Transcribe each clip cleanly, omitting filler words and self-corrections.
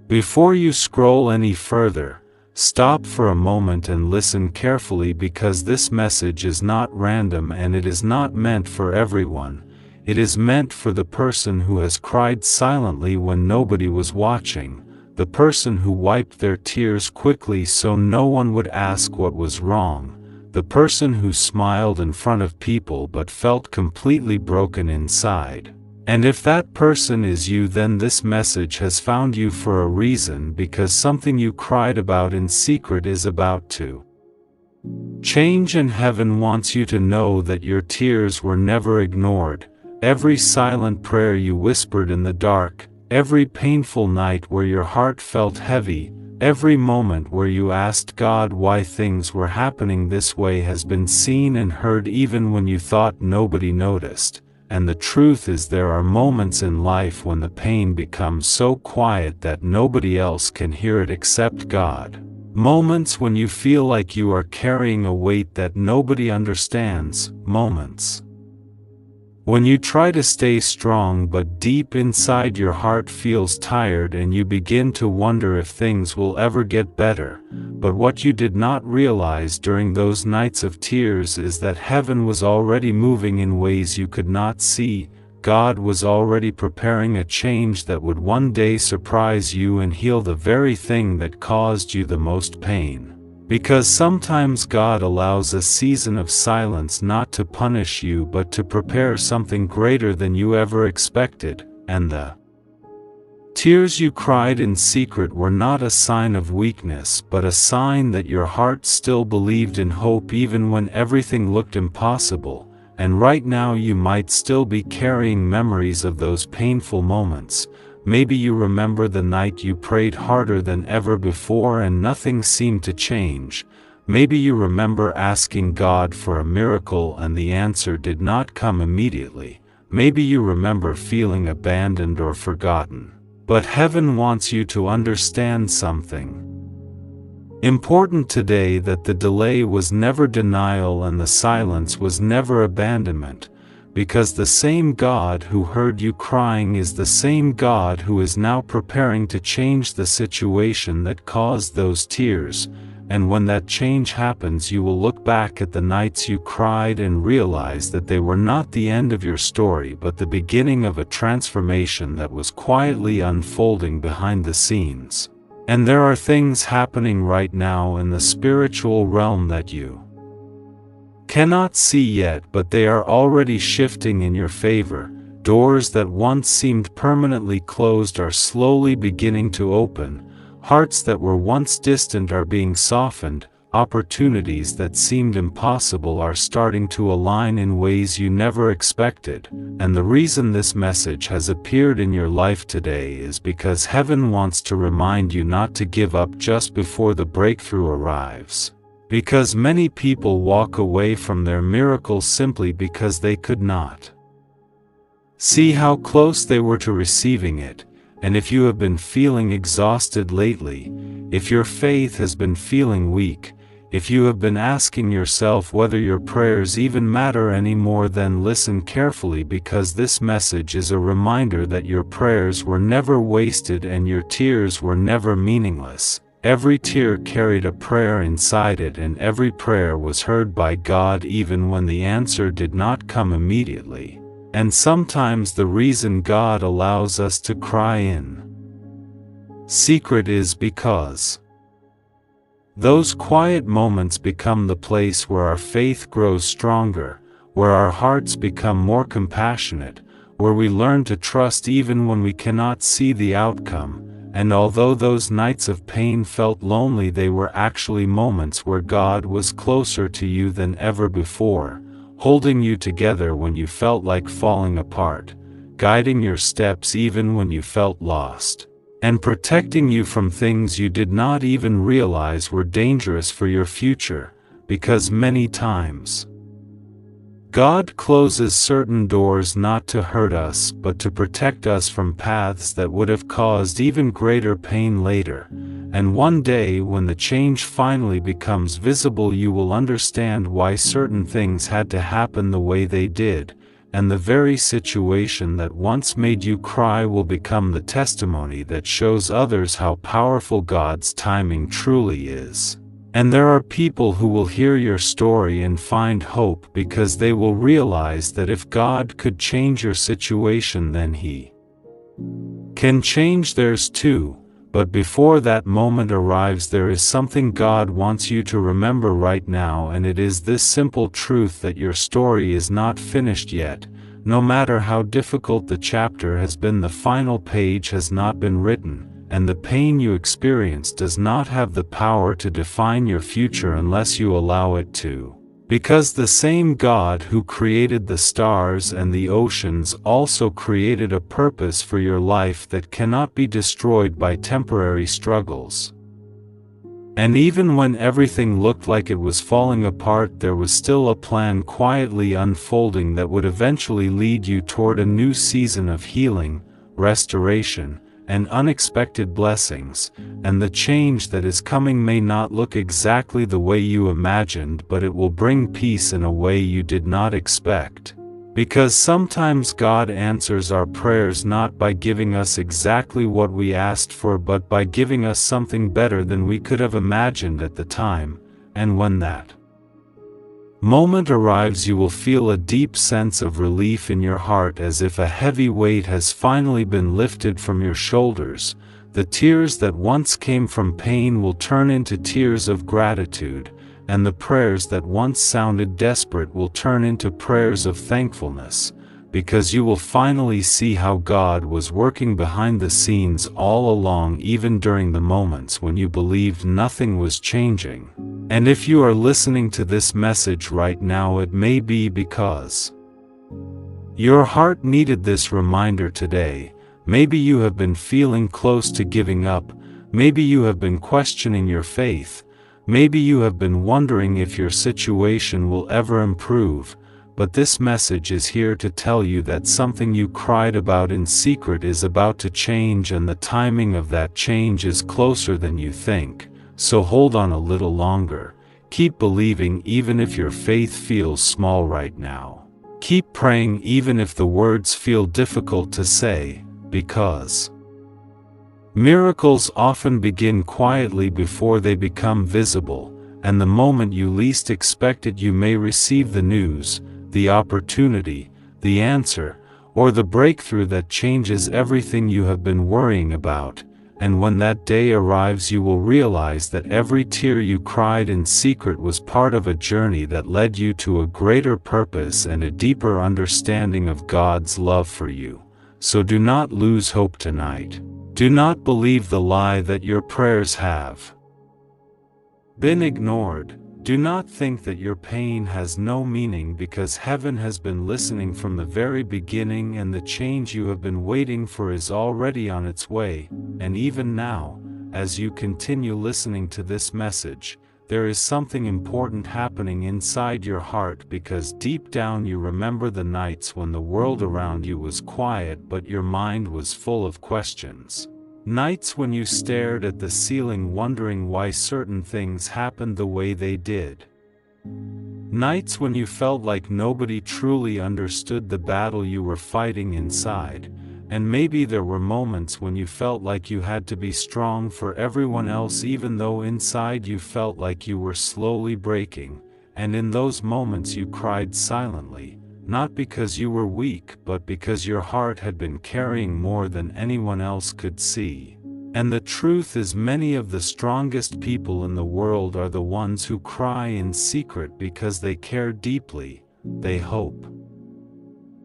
Before you scroll any further, stop for a moment and listen carefully, because this message is not random and it is not meant for everyone. It is meant for the person who has cried silently when nobody was watching, the person who wiped their tears quickly so no one would ask what was wrong, the person who smiled in front of people but felt completely broken inside. And if that person is you, then this message has found you for a reason, because something you cried about in secret is about to change, and heaven wants you to know that your tears were never ignored. Every silent prayer you whispered in the dark, every painful night where your heart felt heavy, every moment where you asked God why things were happening this way has been seen and heard even when you thought nobody noticed. And the truth is, there are moments in life when the pain becomes so quiet that nobody else can hear it except God. Moments when you feel like you are carrying a weight that nobody understands. Moments when you try to stay strong but deep inside your heart feels tired and you begin to wonder if things will ever get better. But what you did not realize during those nights of tears is that heaven was already moving in ways you could not see. God was already preparing a change that would one day surprise you and heal the very thing that caused you the most pain. Because sometimes God allows a season of silence not to punish you but to prepare something greater than you ever expected, and the tears you cried in secret were not a sign of weakness but a sign that your heart still believed in hope even when everything looked impossible. And right now you might still be carrying memories of those painful moments. Maybe you remember the night you prayed harder than ever before and nothing seemed to change. Maybe you remember asking God for a miracle and the answer did not come immediately. Maybe you remember feeling abandoned or forgotten. But heaven wants you to understand something important today, that the delay was never denial and the silence was never abandonment. Because the same God who heard you crying is the same God who is now preparing to change the situation that caused those tears. And when that change happens, you will look back at the nights you cried and realize that they were not the end of your story but the beginning of a transformation that was quietly unfolding behind the scenes. And there are things happening right now in the spiritual realm that you cannot see yet, but they are already shifting in your favor. Doors that once seemed permanently closed are slowly beginning to open. Hearts that were once distant are being softened. Opportunities that seemed impossible are starting to align in ways you never expected. And the reason this message has appeared in your life today is because heaven wants to remind you not to give up just before the breakthrough arrives. Because many people walk away from their miracle simply because they could not see how close they were to receiving it. And if you have been feeling exhausted lately, if your faith has been feeling weak, if you have been asking yourself whether your prayers even matter anymore, then listen carefully, because this message is a reminder that your prayers were never wasted and your tears were never meaningless. Every tear carried a prayer inside it, and every prayer was heard by God even when the answer did not come immediately. And sometimes the reason God allows us to cry in secret is because those quiet moments become the place where our faith grows stronger, where our hearts become more compassionate, where we learn to trust even when we cannot see the outcome. And although those nights of pain felt lonely, they were actually moments where God was closer to you than ever before, holding you together when you felt like falling apart, guiding your steps even when you felt lost, and protecting you from things you did not even realize were dangerous for your future. Because many times God closes certain doors not to hurt us but to protect us from paths that would have caused even greater pain later. And one day when the change finally becomes visible, you will understand why certain things had to happen the way they did, and the very situation that once made you cry will become the testimony that shows others how powerful God's timing truly is. And there are people who will hear your story and find hope because they will realize that if God could change your situation, then He can change theirs too. But before that moment arrives, there is something God wants you to remember right now, and it is this simple truth that your story is not finished yet. No matter how difficult the chapter has been, the final page has not been written, and the pain you experience does not have the power to define your future unless you allow it to. Because the same God who created the stars and the oceans also created a purpose for your life that cannot be destroyed by temporary struggles. And even when everything looked like it was falling apart, there was still a plan quietly unfolding that would eventually lead you toward a new season of healing, restoration, and unexpected blessings. And the change that is coming may not look exactly the way you imagined, but it will bring peace in a way you did not expect. Because sometimes God answers our prayers not by giving us exactly what we asked for, but by giving us something better than we could have imagined at the time. And when that moment arrives, you will feel a deep sense of relief in your heart, as if a heavy weight has finally been lifted from your shoulders. The tears that once came from pain will turn into tears of gratitude, and the prayers that once sounded desperate will turn into prayers of thankfulness, because you will finally see how God was working behind the scenes all along, even during the moments when you believed nothing was changing. And if you are listening to this message right now, it may be because your heart needed this reminder today. Maybe you have been feeling close to giving up. Maybe you have been questioning your faith. Maybe you have been wondering if your situation will ever improve. But this message is here to tell you that something you cried about in secret is about to change, and the timing of that change is closer than you think. So hold on a little longer. Keep believing even if your faith feels small right now. Keep praying even if the words feel difficult to say, because miracles often begin quietly before they become visible, and the moment you least expect it, you may receive the news, the opportunity, the answer, or the breakthrough that changes everything you have been worrying about. And when that day arrives, you will realize that every tear you cried in secret was part of a journey that led you to a greater purpose and a deeper understanding of God's love for you. So do not lose hope tonight. Do not believe the lie that your prayers have been ignored. Do not think that your pain has no meaning, because heaven has been listening from the very beginning, and the change you have been waiting for is already on its way. And even now, as you continue listening to this message, there is something important happening inside your heart, because deep down you remember the nights when the world around you was quiet but your mind was full of questions. Nights when you stared at the ceiling wondering why certain things happened the way they did. Nights when you felt like nobody truly understood the battle you were fighting inside. And maybe there were moments when you felt like you had to be strong for everyone else, even though inside you felt like you were slowly breaking. And in those moments you cried silently. Not because you were weak, but because your heart had been carrying more than anyone else could see. And the truth is, many of the strongest people in the world are the ones who cry in secret because they care deeply, they hope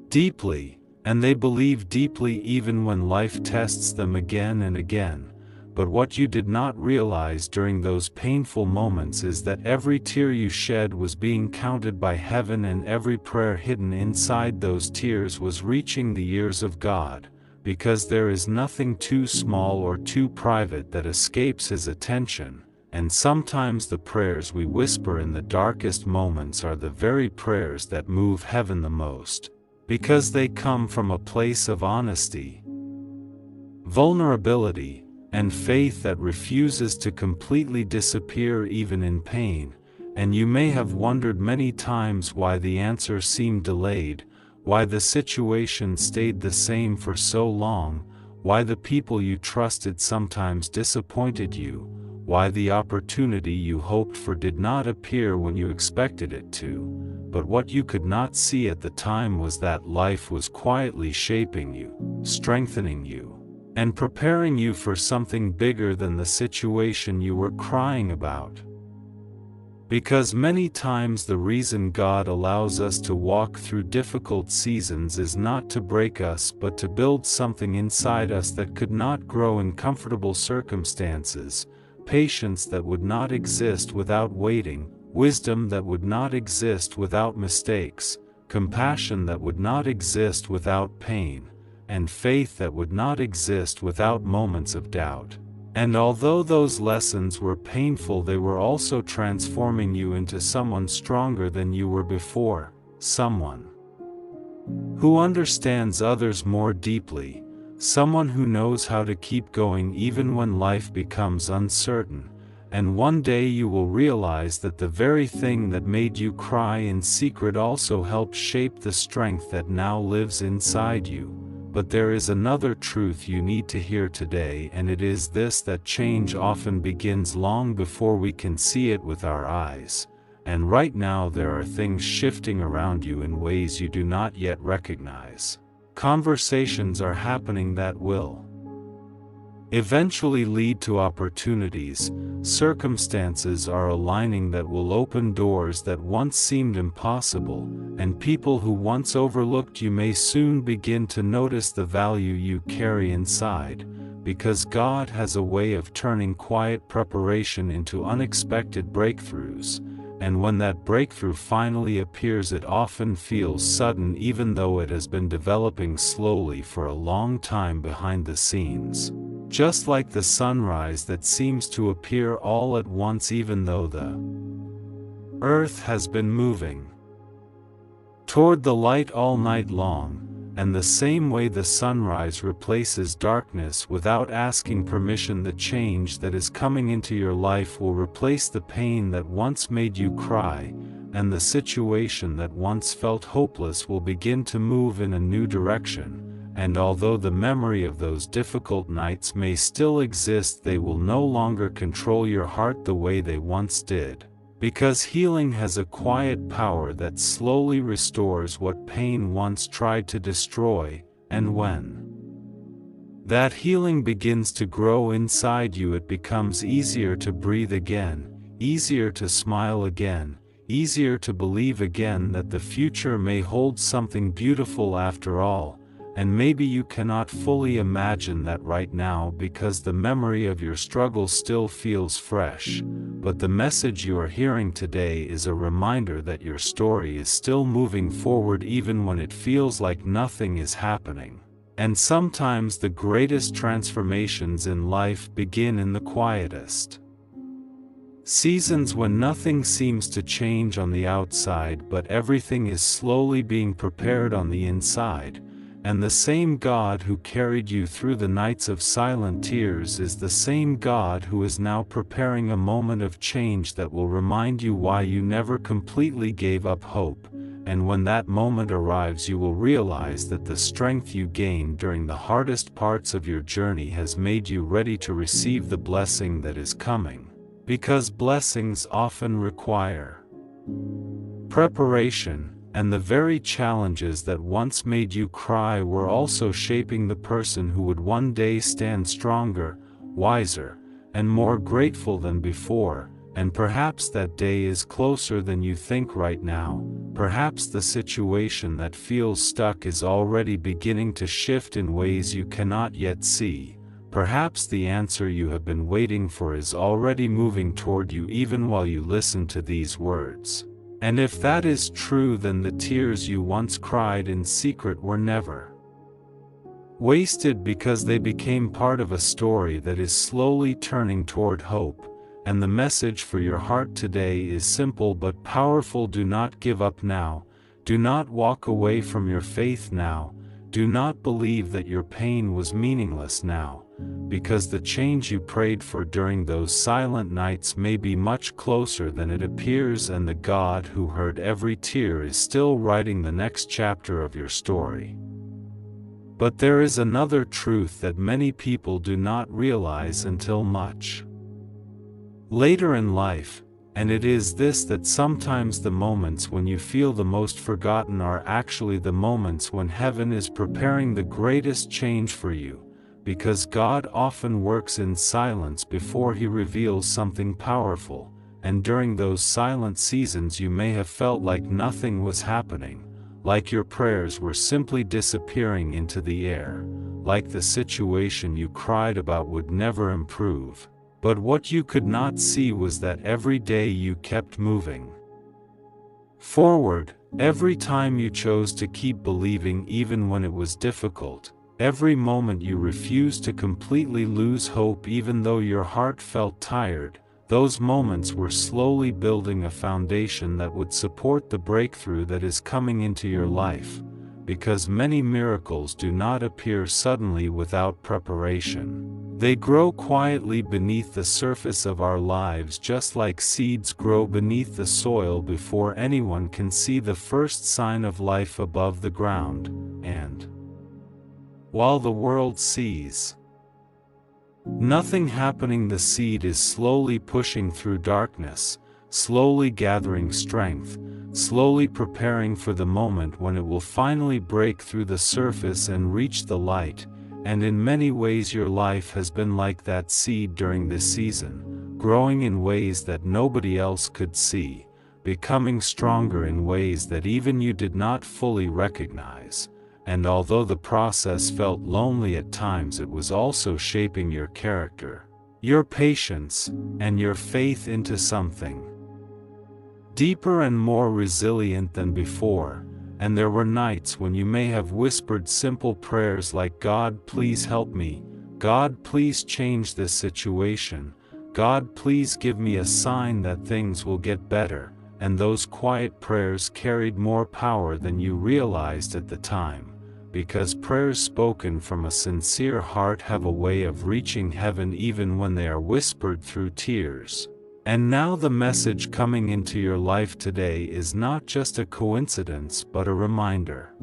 deeply, and they believe deeply even when life tests them again and again. But what you did not realize during those painful moments is that every tear you shed was being counted by heaven, and every prayer hidden inside those tears was reaching the ears of God, because there is nothing too small or too private that escapes His attention. And sometimes the prayers we whisper in the darkest moments are the very prayers that move heaven the most, because they come from a place of honesty, vulnerability, and faith that refuses to completely disappear even in pain. And you may have wondered many times why the answer seemed delayed, why the situation stayed the same for so long, why the people you trusted sometimes disappointed you, why the opportunity you hoped for did not appear when you expected it to. But what you could not see at the time was that life was quietly shaping you, strengthening you, and preparing you for something bigger than the situation you were crying about. Because many times the reason God allows us to walk through difficult seasons is not to break us but to build something inside us that could not grow in comfortable circumstances, patience that would not exist without waiting, wisdom that would not exist without mistakes, compassion that would not exist without pain, and faith that would not exist without moments of doubt. And although those lessons were painful, they were also transforming you into someone stronger than you were before, someone who understands others more deeply, someone who knows how to keep going even when life becomes uncertain. And one day you will realize that the very thing that made you cry in secret also helped shape the strength that now lives inside you. But there is another truth you need to hear today, and it is this: that change often begins long before we can see it with our eyes. And right now there are things shifting around you in ways you do not yet recognize. Conversations are happening that will eventually lead to opportunities. Circumstances are aligning that will open doors that once seemed impossible, and people who once overlooked you may soon begin to notice the value you carry inside, because God has a way of turning quiet preparation into unexpected breakthroughs. And when that breakthrough finally appears, it often feels sudden, even though it has been developing slowly for a long time behind the scenes. Just like the sunrise that seems to appear all at once even though the earth has been moving toward the light all night long, and the same way the sunrise replaces darkness without asking permission, the change that is coming into your life will replace the pain that once made you cry, and the situation that once felt hopeless will begin to move in a new direction. And although the memory of those difficult nights may still exist, they will no longer control your heart the way they once did. Because healing has a quiet power that slowly restores what pain once tried to destroy, and when that healing begins to grow inside you, it becomes easier to breathe again, easier to smile again, easier to believe again that the future may hold something beautiful after all. And maybe you cannot fully imagine that right now because the memory of your struggle still feels fresh, but the message you are hearing today is a reminder that your story is still moving forward even when it feels like nothing is happening. And sometimes the greatest transformations in life begin in the quietest seasons, when nothing seems to change on the outside but everything is slowly being prepared on the inside. And the same God who carried you through the nights of silent tears is the same God who is now preparing a moment of change that will remind you why you never completely gave up hope. And when that moment arrives, you will realize that the strength you gained during the hardest parts of your journey has made you ready to receive the blessing that is coming. Because blessings often require preparation. And the very challenges that once made you cry were also shaping the person who would one day stand stronger, wiser, and more grateful than before. And perhaps that day is closer than you think right now. Perhaps the situation that feels stuck is already beginning to shift in ways you cannot yet see. Perhaps the answer you have been waiting for is already moving toward you even while you listen to these words. And if that is true, then the tears you once cried in secret were never wasted, because they became part of a story that is slowly turning toward hope. And the message for your heart today is simple but powerful: do not give up now. Do not walk away from your faith now. Do not believe that your pain was meaningless now. because the change you prayed for during those silent nights may be much closer than it appears, and the God who heard every tear is still writing the next chapter of your story. But there is another truth that many people do not realize until much later in life, and it is this: that sometimes the moments when you feel the most forgotten are actually the moments when heaven is preparing the greatest change for you, because God often works in silence before He reveals something powerful, and during those silent seasons you may have felt like nothing was happening, like your prayers were simply disappearing into the air, like the situation you cried about would never improve. But what you could not see was that every day you kept moving forward, every time you chose to keep believing even when it was difficult, every moment you refused to completely lose hope even though your heart felt tired. Those moments were slowly building a foundation that would support the breakthrough that is coming into your life, because many miracles do not appear suddenly without preparation. They grow quietly beneath the surface of our lives, just like seeds grow beneath the soil before anyone can see the first sign of life above the ground, and while the world sees nothing happening, the seed is slowly pushing through darkness, slowly gathering strength, slowly preparing for the moment when it will finally break through the surface and reach the light. And in many ways your life has been like that seed during this season, growing in ways that nobody else could see, becoming stronger in ways that even you did not fully recognize. And although the process felt lonely at times, it was also shaping your character, your patience, and your faith into something deeper and more resilient than before. And there were nights when you may have whispered simple prayers like, "God, please help me. God, please change this situation. God, please give me a sign that things will get better." And those quiet prayers carried more power than you realized at the time, because prayers spoken from a sincere heart have a way of reaching heaven even when they are whispered through tears. And now the message coming into your life today is not just a coincidence but a reminder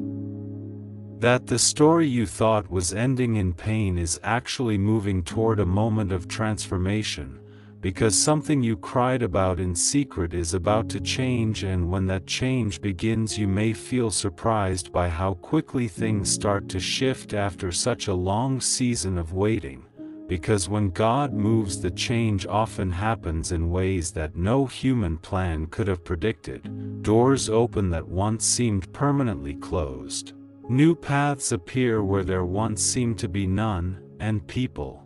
that the story you thought was ending in pain is actually moving toward a moment of transformation, because something you cried about in secret is about to change. And when that change begins, you may feel surprised by how quickly things start to shift after such a long season of waiting. Because when God moves, the change often happens in ways that no human plan could have predicted. Doors open that once seemed permanently closed. New paths appear where there once seemed to be none, and people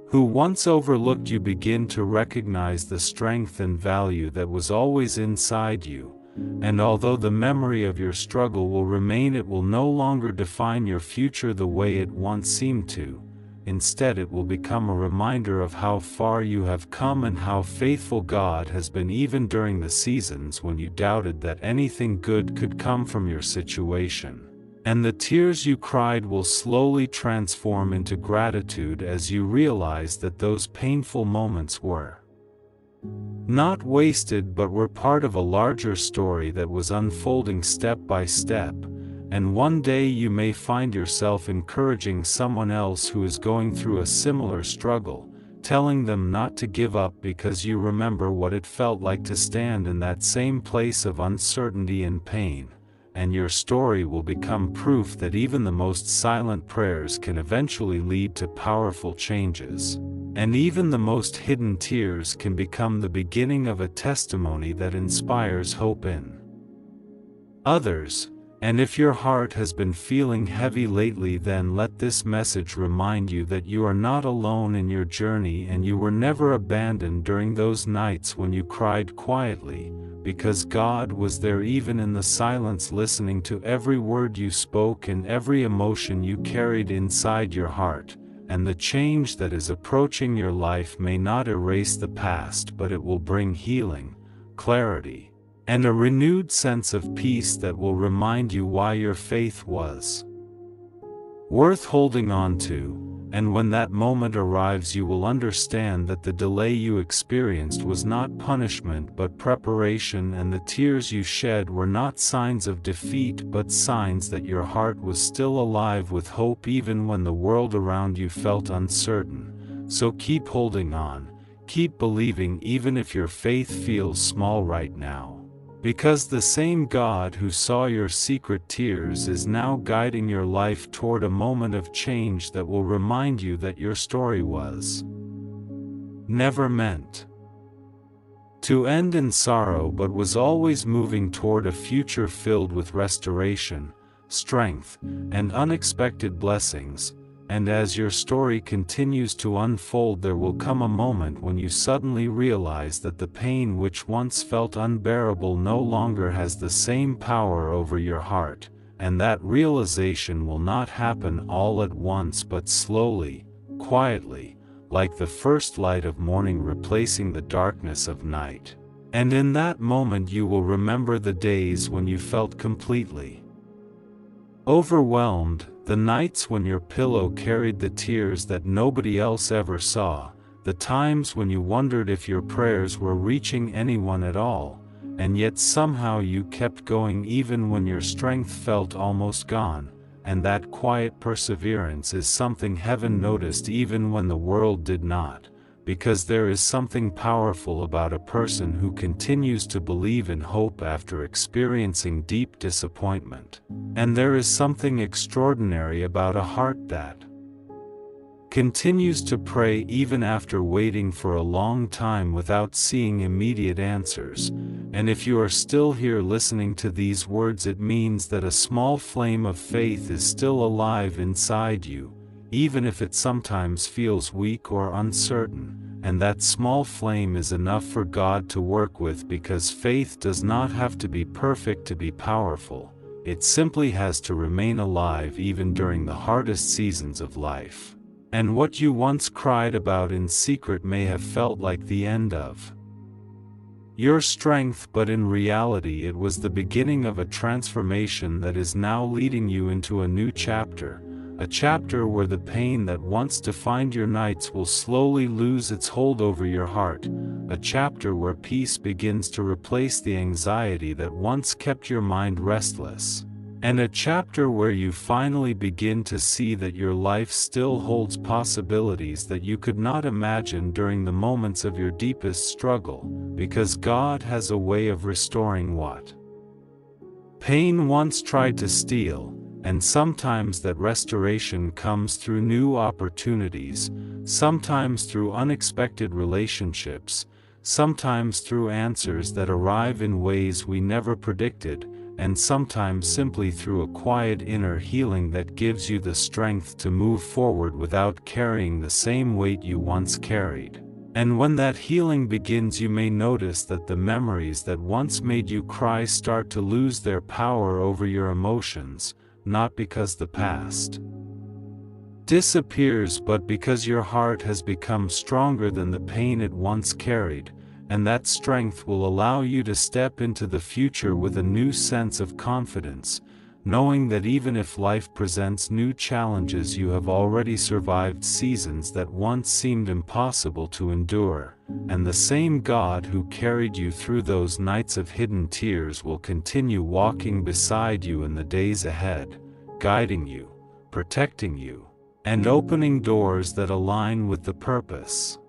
who once overlooked you begin to recognize the strength and value that was always inside you. And although the memory of your struggle will remain, it will no longer define your future the way it once seemed to. Instead, it will become a reminder of how far you have come and how faithful God has been, even during the seasons when you doubted that anything good could come from your situation. And the tears you cried will slowly transform into gratitude as you realize that those painful moments were not wasted but were part of a larger story that was unfolding step by step. And one day you may find yourself encouraging someone else who is going through a similar struggle, telling them not to give up because you remember what it felt like to stand in that same place of uncertainty and pain. And your story will become proof that even the most silent prayers can eventually lead to powerful changes. And even the most hidden tears can become the beginning of a testimony that inspires hope in others. And if your heart has been feeling heavy lately, then let this message remind you that you are not alone in your journey, and you were never abandoned during those nights when you cried quietly, because God was there even in the silence, listening to every word you spoke and every emotion you carried inside your heart. And the change that is approaching your life may not erase the past, but it will bring healing, clarity, and a renewed sense of peace that will remind you why your faith was worth holding on to. And when that moment arrives, you will understand that the delay you experienced was not punishment but preparation, and the tears you shed were not signs of defeat but signs that your heart was still alive with hope even when the world around you felt uncertain. So keep holding on, keep believing even if your faith feels small right now. Because the same God who saw your secret tears is now guiding your life toward a moment of change that will remind you that your story was never meant to end in sorrow but was always moving toward a future filled with restoration, strength, and unexpected blessings. And as your story continues to unfold, there will come a moment when you suddenly realize that the pain which once felt unbearable no longer has the same power over your heart, and that realization will not happen all at once but slowly, quietly, like the first light of morning replacing the darkness of night. And in that moment you will remember the days when you felt completely overwhelmed, the nights when your pillow carried the tears that nobody else ever saw, the times when you wondered if your prayers were reaching anyone at all, and yet somehow you kept going even when your strength felt almost gone. And that quiet perseverance is something heaven noticed even when the world did not, because there is something powerful about a person who continues to believe in hope after experiencing deep disappointment. And there is something extraordinary about a heart that continues to pray even after waiting for a long time without seeing immediate answers. And if you are still here listening to these words, it means that a small flame of faith is still alive inside you, even if it sometimes feels weak or uncertain. And that small flame is enough for God to work with, because faith does not have to be perfect to be powerful. It simply has to remain alive even during the hardest seasons of life. And what you once cried about in secret may have felt like the end of your strength, but in reality it was the beginning of a transformation that is now leading you into a new chapter, a chapter where the pain that once defined your nights will slowly lose its hold over your heart, a chapter where peace begins to replace the anxiety that once kept your mind restless. And a chapter where you finally begin to see that your life still holds possibilities that you could not imagine during the moments of your deepest struggle, because God has a way of restoring what pain once tried to steal, and sometimes that restoration comes through new opportunities, sometimes through unexpected relationships, sometimes through answers that arrive in ways we never predicted, and sometimes simply through a quiet inner healing that gives you the strength to move forward without carrying the same weight you once carried. And when that healing begins, you may notice that the memories that once made you cry start to lose their power over your emotions, not because the past disappears but because your heart has become stronger than the pain it once carried. And that strength will allow you to step into the future with a new sense of confidence, knowing that even if life presents new challenges, you have already survived seasons that once seemed impossible to endure, and the same God who carried you through those nights of hidden tears will continue walking beside you in the days ahead, guiding you, protecting you, and opening doors that align with the purpose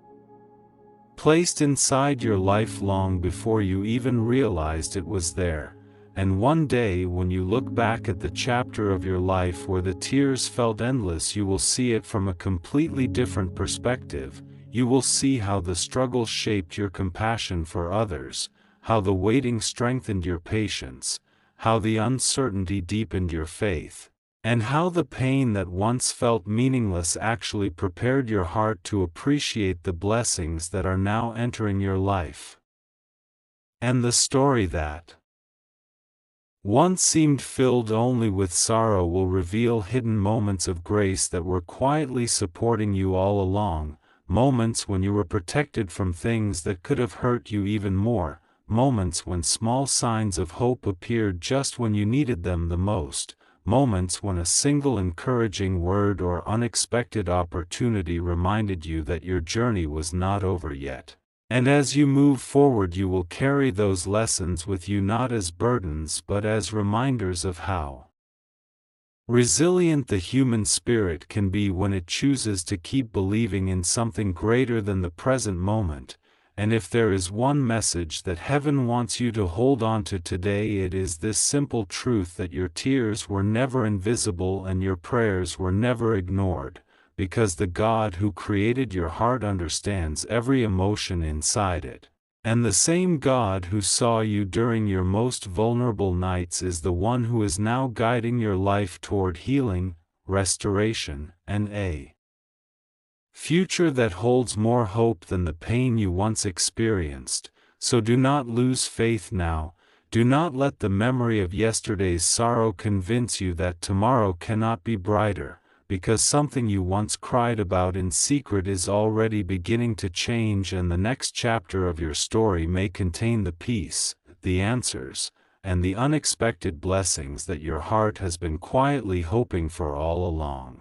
placed inside your life long before you even realized it was there. And one day, when you look back at the chapter of your life where the tears felt endless, you will see it from a completely different perspective. You will see how the struggle shaped your compassion for others, how the waiting strengthened your patience, how the uncertainty deepened your faith, and how the pain that once felt meaningless actually prepared your heart to appreciate the blessings that are now entering your life. And the story that once seemed filled only with sorrow will reveal hidden moments of grace that were quietly supporting you all along, moments when you were protected from things that could have hurt you even more, moments when small signs of hope appeared just when you needed them the most, moments when a single encouraging word or unexpected opportunity reminded you that your journey was not over yet. And as you move forward, you will carry those lessons with you not as burdens but as reminders of how resilient the human spirit can be when it chooses to keep believing in something greater than the present moment. And if there is one message that heaven wants you to hold on to today, it is this simple truth that your tears were never invisible and your prayers were never ignored, because the God who created your heart understands every emotion inside it. And the same God who saw you during your most vulnerable nights is the one who is now guiding your life toward healing, restoration, and a future that holds more hope than the pain you once experienced. So do not lose faith now. Do not let the memory of yesterday's sorrow convince you that tomorrow cannot be brighter, because something you once cried about in secret is already beginning to change, and the next chapter of your story may contain the peace, the answers, and the unexpected blessings that your heart has been quietly hoping for all along.